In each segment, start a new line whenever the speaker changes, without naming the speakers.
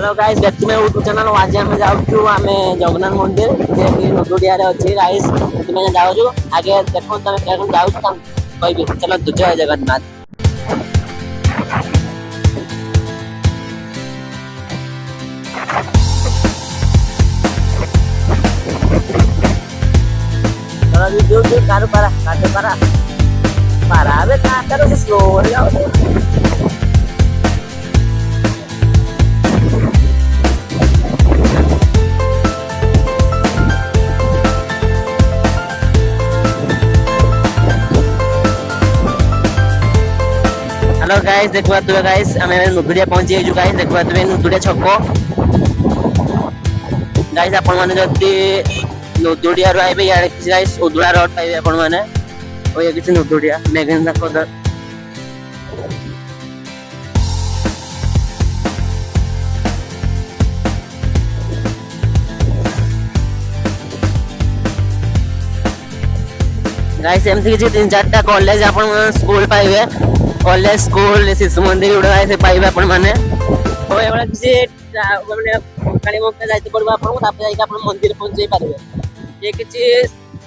Hello guys back to my YouTube channel. आज आम जाऊँ आम जगन्नाथ मंदिर जे नदुडिया अच्छी गाइस तुम्हें जाऊँ आगे देखो तुम जाऊँ कह चलो जय जगन्नाथ। चलो जो कार पारा पारा अबे कार स्लो हो जाओ। हेलो गाइस देखो तुम गाइस आम नुदुडिया पहुंची जाइए गाइस देखो तुम नुदुडिया छक गाइस आपण माने जदी नुदुडिया रो आइबे यार किसी गाइस उदुड़ा रोड पाइबे आपण माने ओ ये किसी नुदुडिया मेघना कोदर गाइस एमसी किसी 3-4टा कॉलेज आपण स्कूल पाइबे कॉलेज स्कूल शिशु मंदिर गुड़ा से पाइबे आपण माने तो एबा किसी माने काली मक्का जाइते पड़बो आपण को तापर जाइके आपण मंदिर पहुंच जाई पारबे ये किसी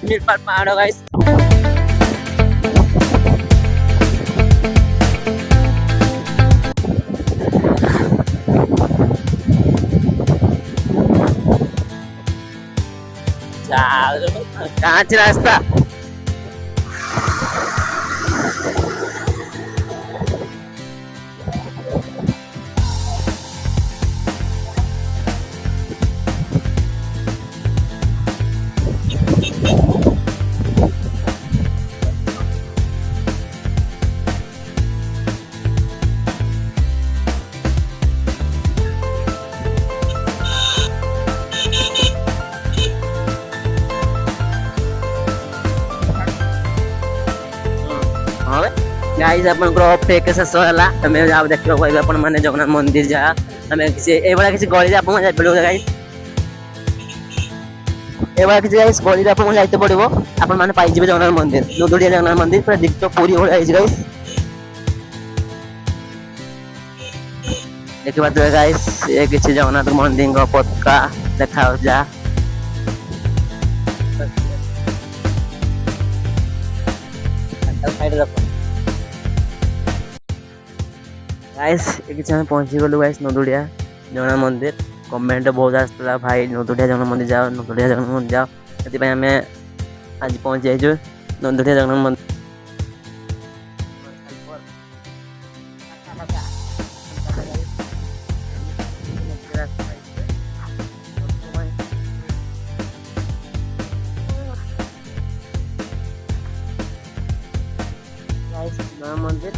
निर्पाल पहाड़ गाइस। कांच रास्ता गाइस अपन फेक शेष है तुम जाओ देख कह अपन मैंने जगन्नाथ मंदिर जा आम किसी किसी गली आप गाइस ये किसी गाइस गली आप जाते पड़ो आपण मैंने पाई जगन्नाथ मंदिर नुदुडिया जगन्नाथ मंदिर पूरा डिक्टो पूरी हो गाइस देखा गाइस ये किसी जगन्नाथ मंदिर का पताका देखा जा गाइस एक पहुंची गलु गाइस नुदुडिया जगन्नाथ मंदिर कमेंट बहुत आसला भाई नुदुडिया जगन्नाथ मंदिर जाओ नुदुडिया जगन्नाथ मंदिर जाओ से आम आज पहुंची जाइए नुदुडिया जगन्नाथ मंदिर। मंदिर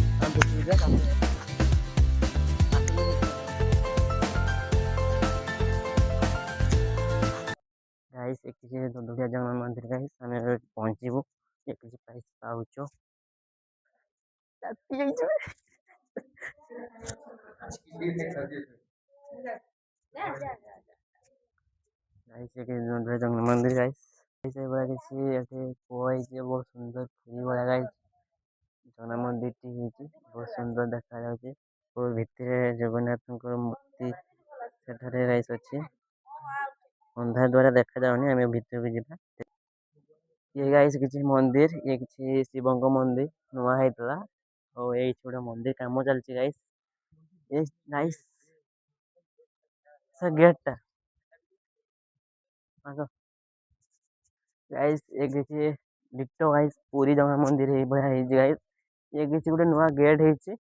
गाइस एक नुदुडिया जगन्नाथ मंदिर गाइस आम पहुंचबू एक प्राइस पाउचो गाइस एक नुदुडिया जगन्नाथ मंदिर गाइस किसी बहुत सुंदर फूल वाला गाइस जगन्नाथ मंदिर बहुत सुंदर देखा जाउछि और भितर जगन्नाथ मूर्ति सेठारे गाइस अछि अंधार द्वारा देखा जाउनी आम भितर को जिबा ये गाइस किसी मंदिर ये किसी शिवंग मंदिर नुआ होइतला और ये छोटा मंदिर काम चलछि गाइस ये गाइस से गेटटा गाइस ये किसी डिक्टो गाइस पूरी जगन्नाथ मंदिर हे भया हे गाइस ये किसी गोटे नुआ गेट हे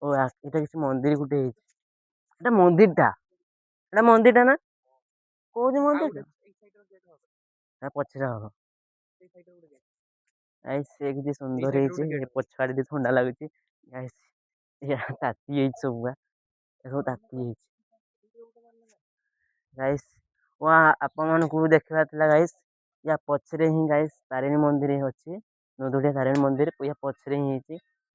ओ एटा किसी मंदिर गुटे एटा मंदिरटा ना कोन मंदिर पछरा हम गाइस ये किसी सुंदर हे पछाड़ी ठंडा लगुच गाइस ताती सब सब ताती गाइस वहाँ आपण को देखा गाइस या पछरे ही गाइस तारिणी मंदिर अच्छी नुदुडिया तारिणी मंदिर या पछरे ही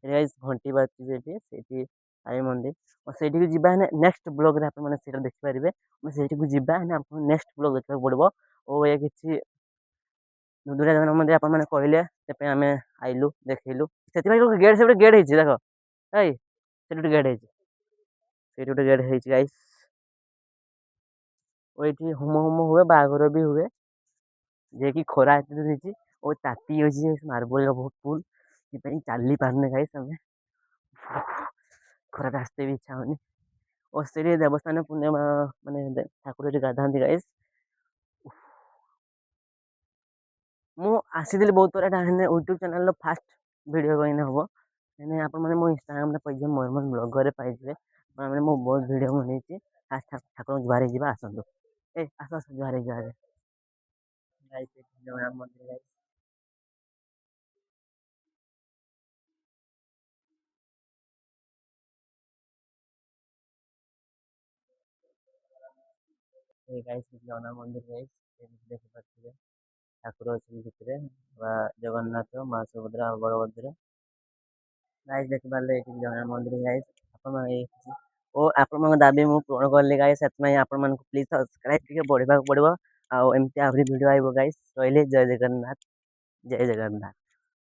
गाइस घंटी बाजती से तारिणी मंदिर और से जीवा नेक्स्ट ब्लॉग रे आपन माने देखि पारिबे से जीवा नेक्स्ट ब्लॉग देखा पड़ो और ये किसी नुदुडिया जगन्नाथ मंदिर आप कहले से आम आइलु देखलु से गेट से गेट देख से गेट है गाइस ଓ ଏଠି ହୋମ ହୁଏ, ବାହାଘର ବି ହୁଏ। ଯିଏକି ଖରା ଏତେ ଦେଇଛି ଓ ତାତି ଅଛି ମାର୍ବଲ ବହୁତ ଫୁଲ, ସେଥିପାଇଁ ଚାଲି ପାରୁନି ଗାଇସ୍ ଆମେ। ଖରାରେ ଆସିତେ ବି ଇଚ୍ଛା ହଉନି। ଓ ସେଠି ଦେବସ୍ଥାନ ପୂର୍ଣ୍ଣିମା ମାନେ ଠାକୁର ଏଠି ଗାଧାନ୍ତି ଗାଇସ୍। ମୁଁ ଆସିଥିଲି ବହୁତ ଥର, ଏଇଟା ହେଲେ ୟୁଟ୍ୟୁବ୍ ଚ୍ୟାନେଲ୍ର ଫାଷ୍ଟ ଭିଡ଼ିଓ କହିଲେ ହବ। ହେଲେ ଆପଣମାନେ ମୋ ଇନଷ୍ଟାଗ୍ରାମରେ ପାଇଯିବେ, ମୟୂରଭଞ୍ଜ ବ୍ଲଗରେ ପାଇଯିବେ। ମାନେ ମୁଁ ବହୁତ ଭିଡ଼ିଓ ବନେଇଛି। ଫାଷ୍ଟ ଠାକୁରଙ୍କୁ ଜୁହାର ହେଇଯିବା ଆସନ୍ତୁ। ଆସ ଜୁହାର ହେଇଯିବା ଆଗେ। ଗାଇସ୍ ଜଗନ୍ନାଥ ମନ୍ଦିର ଗାଇସ୍। ଗାଇସ୍ ଜଗନ୍ନାଥ ମନ୍ଦିର ଗାଇସ୍, ଦେଖିପାରୁଥିବେ ଠାକୁର ଅଛନ୍ତି ଭିତରେ, ବା ଜଗନ୍ନାଥ, ମା ସୁଭଦ୍ରା, ବଳଭଦ୍ର। ଗାଇସ୍ ଦେଖିପାରିଲେ ଏଠି ଜଗନ୍ନାଥ ମନ୍ଦିର ଗାଇସ୍। ଆପଣ ଓ ଆପଣମାନଙ୍କ ଦାବି ମୁଁ ପୂରଣ କଲି ଗାଇସ୍, ସେଥିପାଇଁ ଆପଣମାନଙ୍କୁ ପ୍ଲିଜ୍ ସବସ୍କ୍ରାଇବ୍ ଟିକେ ବଢ଼ିବାକୁ ପଡ଼ିବ। ଆଉ ଏମିତି ଆହୁରି ଭିଡ଼ିଓ ଆଇବ ଗାଇସ୍। ରହିଲି, ଜୟ ଜଗନ୍ନାଥ, ଜୟ ଜଗନ୍ନାଥ।